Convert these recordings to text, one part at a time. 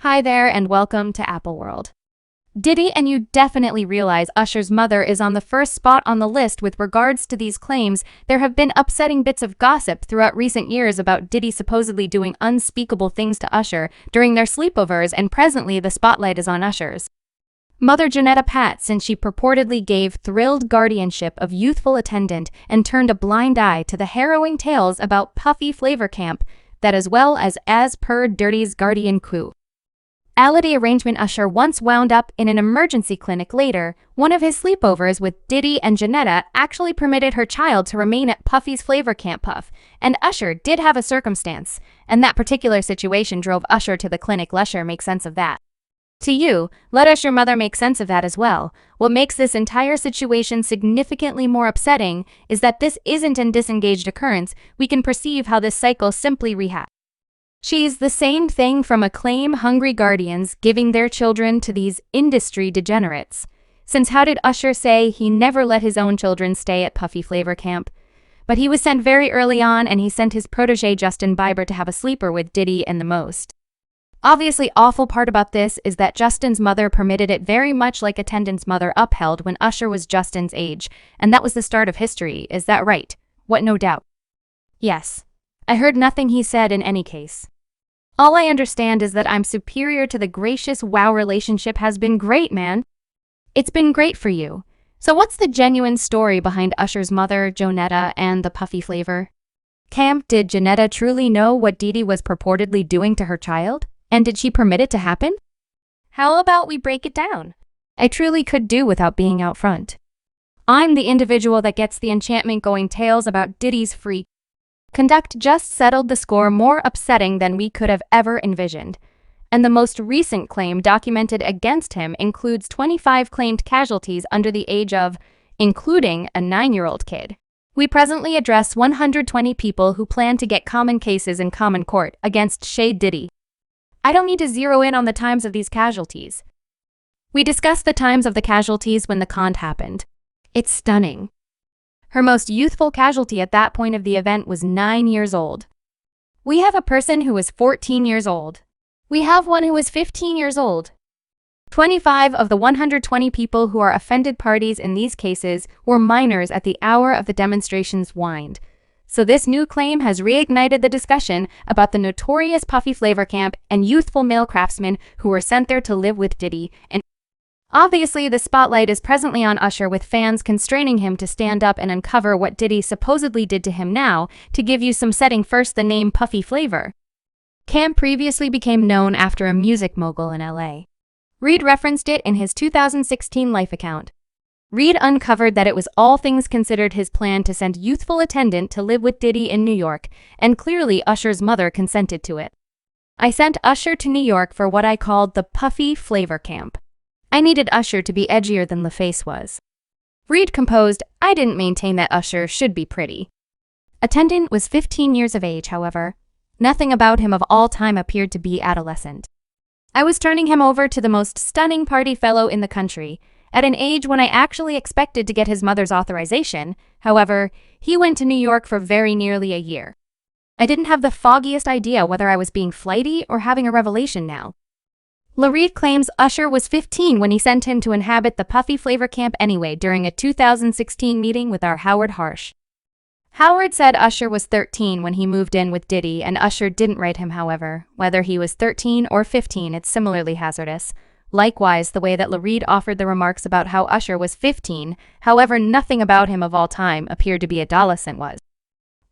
Hi there and welcome to Apple World. Diddy, and you definitely realize Usher's mother is on the first spot on the list with regards to these claims. There have been upsetting bits of gossip throughout recent years about Diddy supposedly doing unspeakable things to Usher during their sleepovers, and presently the spotlight is on Usher's mother Janetta Pat, since she purportedly gave thrilled guardianship of youthful attendant and turned a blind eye to the harrowing tales about Puffy Flavor Camp, that as per Dirty's guardian coup. Ality arrangement. Usher once wound up in an emergency clinic later. One of his sleepovers with Diddy and Janetta actually permitted her child to remain at Puffy's Flavor Camp. And Usher did have a circumstance, and that particular situation drove Usher to the clinic. Usher make sense of that. To you, let us your mother make sense of that as well. What makes this entire situation significantly more upsetting is that this isn't an disengaged occurrence. We can perceive how this cycle simply rehash. She's the same thing from acclaim-hungry guardians giving their children to these industry degenerates. Since how did Usher say he never let his own children stay at Puffy Flavor Camp? But he was sent very early on, and he sent his protege Justin Bieber to have a sleeper with Diddy. And the most obviously awful part about this is that Justin's mother permitted it, very much like attendant's mother upheld when Usher was Justin's age, and that was the start of history. Is that right? What, no doubt. Yes. I heard nothing he said in any case. All I understand is that I'm superior to the gracious. Wow, relationship has been great, man. It's been great for you. So what's the genuine story behind Usher's mother, Janetta, and the Puffy Flavor Camp? Did Janetta truly know what Diddy was purportedly doing to her child? And did she permit it to happen? How about we break it down? I truly could do without being out front. I'm the individual that gets the enchantment going. Tales about Diddy's free conduct just settled the score, more upsetting than we could have ever envisioned. And the most recent claim documented against him includes 25 claimed casualties under the age of, including a 9-year-old kid. We presently address 120 people who plan to get common cases in common court against Diddy. I don't need to zero in on the times of these casualties. We discuss the times of the casualties when the con happened. It's stunning. Her most youthful casualty at that point of the event was 9 years old. We have a person who was 14 years old. We have one who was 15 years old. 25 of the 120 people who are offended parties in these cases were minors at the hour of the demonstration's wind. So this new claim has reignited the discussion about the notorious Puffy Flavor Camp and youthful male craftsmen who were sent there to live with Diddy. And obviously, the spotlight is presently on Usher, with fans constraining him to stand up and uncover what Diddy supposedly did to him. Now, to give you some setting first, the name Puffy Flavor Camp previously became known after a music mogul in LA. Reed referenced it in his 2016 Life account. Reed uncovered that it was all things considered his plan to send youthful attendant to live with Diddy in New York, and clearly Usher's mother consented to it. I sent Usher to New York for what I called the Puffy Flavor Camp. I needed Usher to be edgier than LaFace was. Reed composed, I didn't maintain that Usher should be pretty. Attendant was 15 years of age, however. Nothing about him of all time appeared to be adolescent. I was turning him over to the most stunning party fellow in the country, at an age when I actually expected to get his mother's authorization. However, he went to New York for very nearly a year. I didn't have the foggiest idea whether I was being flighty or having a revelation now. Reed claims Usher was 15 when he sent him to inhabit the Puffy Flavor Camp anyway during a 2016 meeting with our Howard Harsh. Howard said Usher was 13 when he moved in with Diddy, and Usher didn't write him. However, whether he was 13 or 15, it's similarly hazardous. Likewise, the way that Reed offered the remarks about how Usher was 15, however, nothing about him of all time appeared to be adolescent was.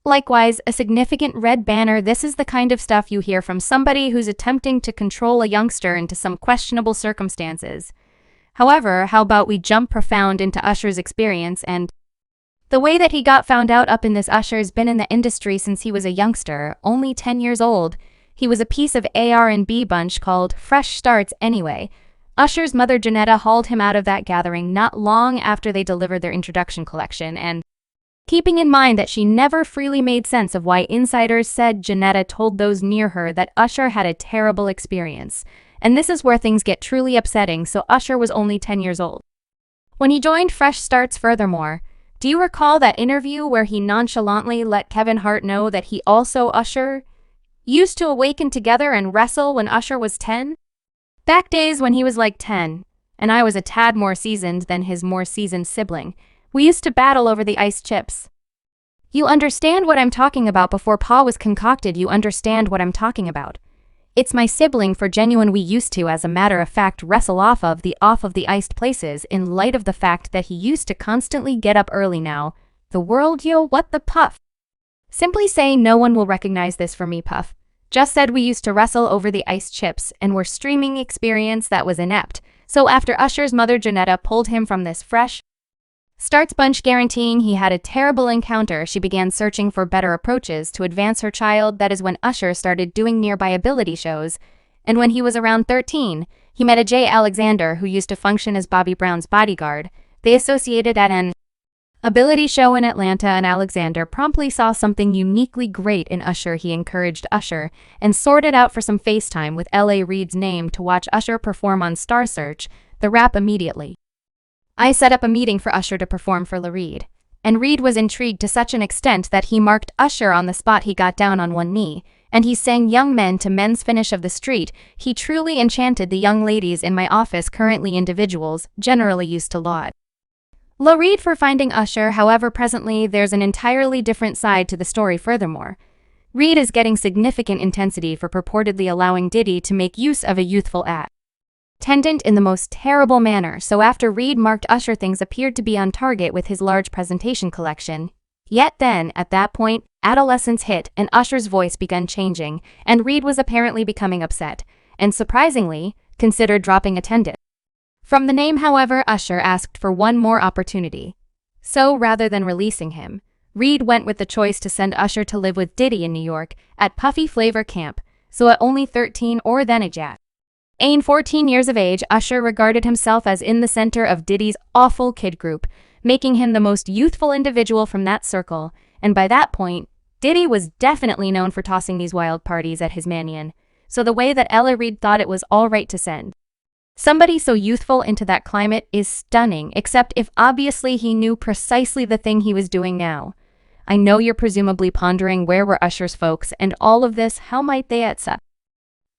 Likewise, a significant red banner. This is the kind of stuff you hear from somebody who's attempting to control a youngster into some questionable circumstances. However, how about we jump profound into Usher's experience and the way that he got found out up in this. Usher's been in the industry since he was a youngster, only 10 years old. He was a piece of R&B bunch called Fresh Starts anyway. Usher's mother Janetta hauled him out of that gathering not long after they delivered their introduction collection, and keeping in mind that she never freely made sense of why insiders said Janetta told those near her that Usher had a terrible experience. And this is where things get truly upsetting. So Usher was only 10 years old when he joined Fresh Starts. Furthermore, do you recall that interview where he nonchalantly let Kevin Hart know that he also Usher used to awaken together and wrestle when Usher was 10? Back days when he was like 10, and I was a tad more seasoned than his more seasoned sibling. We used to battle over the ice chips. You understand what I'm talking about. Before Pa was concocted, you understand what I'm talking about. It's my sibling for genuine. We used to, as a matter of fact, wrestle off of the iced places in light of the fact that he used to constantly get up early now. The world, yo, what the puff? Simply say no one will recognize this for me, Puff. Just said we used to wrestle over the ice chips and were streaming experience that was inept. So after Usher's mother Janetta pulled him from this fresh starts bunch guaranteeing he had a terrible encounter, she began searching for better approaches to advance her child. That is when Usher started doing nearby ability shows. And when he was around 13, he met a Jay Alexander who used to function as Bobby Brown's bodyguard. They associated at an ability show in Atlanta, and Alexander promptly saw something uniquely great in Usher. He encouraged Usher and sorted out for some FaceTime with L.A. Reid's name to watch Usher perform on Star Search, the rap immediately. I set up a meeting for Usher to perform for La Reid, and Reid was intrigued to such an extent that he marked Usher on the spot. He got down on one knee, and he sang Young Men to Men's Finish of the Street. He truly enchanted the young ladies in my office, currently individuals, generally used to laud La Reid for finding Usher. However, presently there's an entirely different side to the story. Furthermore, Reid is getting significant intensity for purportedly allowing Diddy to make use of a youthful attendant in the most terrible manner. So after Reid marked Usher, things appeared to be on target with his large presentation collection. Yet then, at that point, adolescence hit and Usher's voice began changing, and Reid was apparently becoming upset, and surprisingly, considered dropping attendance from the name. However, Usher asked for one more opportunity. So rather than releasing him, Reid went with the choice to send Usher to live with Diddy in New York at Puffy Flavor Camp. So at only 13 or then a 14 years of age, Usher regarded himself as in the center of Diddy's awful kid group, making him the most youthful individual from that circle. And by that point, Diddy was definitely known for tossing these wild parties at his mansion. So the way that Ella Reid thought it was all right to send somebody so youthful into that climate is stunning, except if obviously he knew precisely the thing he was doing now. I know you're presumably pondering, where were Usher's folks and all of this? How might they at such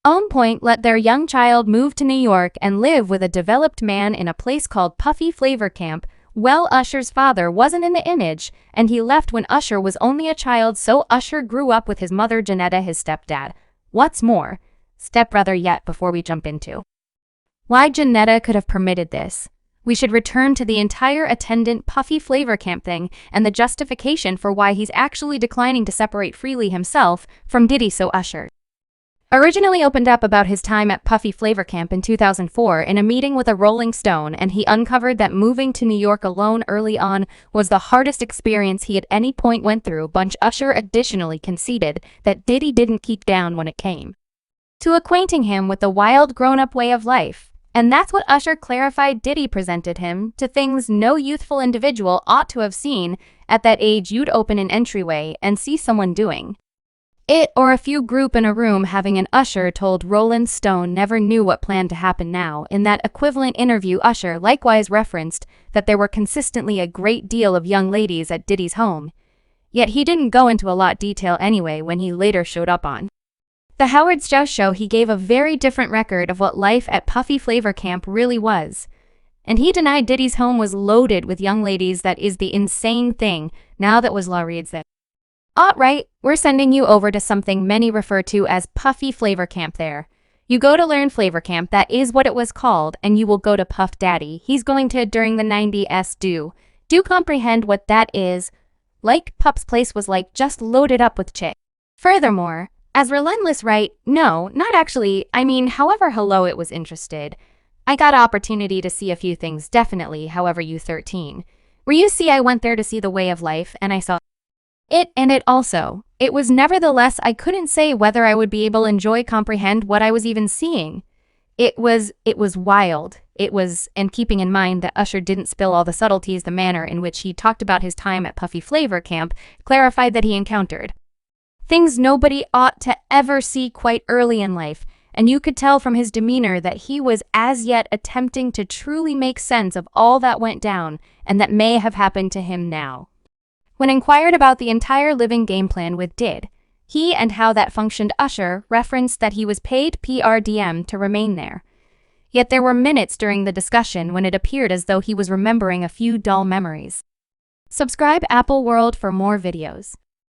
own point let their young child move to New York and live with a developed man in a place called Puffy Flavor Camp? Well, Usher's father wasn't in the image, and he left when Usher was only a child, so Usher grew up with his mother Janetta, his stepdad. What's more, stepbrother. Yet before we jump into why Janetta could have permitted this, we should return to the entire attendant Puffy Flavor Camp thing and the justification for why he's actually declining to separate freely himself from Diddy. So Usher originally opened up about his time at Puffy Flavor Camp in 2004 in a meeting with a Rolling Stone, and he uncovered that moving to New York alone early on was the hardest experience he at any point went through. Bunch Usher additionally conceded that Diddy didn't keep down when it came to acquainting him with the wild grown-up way of life. And that's what Usher clarified. Diddy presented him to things no youthful individual ought to have seen. At that age, you'd open an entryway and see someone doing it, or a few group in a room having an. Usher told Rolling Stone never knew what planned to happen now. In that equivalent interview, Usher likewise referenced that there were consistently a great deal of young ladies at Diddy's home. Yet he didn't go into a lot detail anyway. When he later showed up on The Howard Stern Show, he gave a very different record of what life at Puffy Flavor Camp really was. And he denied Diddy's home was loaded with young ladies. That is the insane thing. Now that was La Reid's that. Alright, we're sending you over to something many refer to as Puffy Flavor Camp. There you go to learn Flavor Camp, that is what it was called, and you will go to Puff Daddy. He's going to during the 90s. Do comprehend what that is? Like Pup's place was like just loaded up with chick. Furthermore, as relentless, right? No, not actually. I mean, however, hello, it was interested. I got an opportunity to see a few things, definitely. However, you 13. Where you see, I went there to see the way of life, and I saw it, and it also. It was nevertheless, I couldn't say whether I would be able to enjoy, comprehend what I was even seeing. It was wild. It was, and keeping in mind that Usher didn't spill all the subtleties, the manner in which he talked about his time at Puffy Flavor Camp clarified that he encountered things nobody ought to ever see quite early in life, and you could tell from his demeanor that he was as yet attempting to truly make sense of all that went down and that may have happened to him now. When inquired about the entire living game plan with Did, he and how that functioned, Usher referenced that he was paid per diem to remain there. Yet there were minutes during the discussion when it appeared as though he was remembering a few dull memories. Subscribe Apple World for more videos.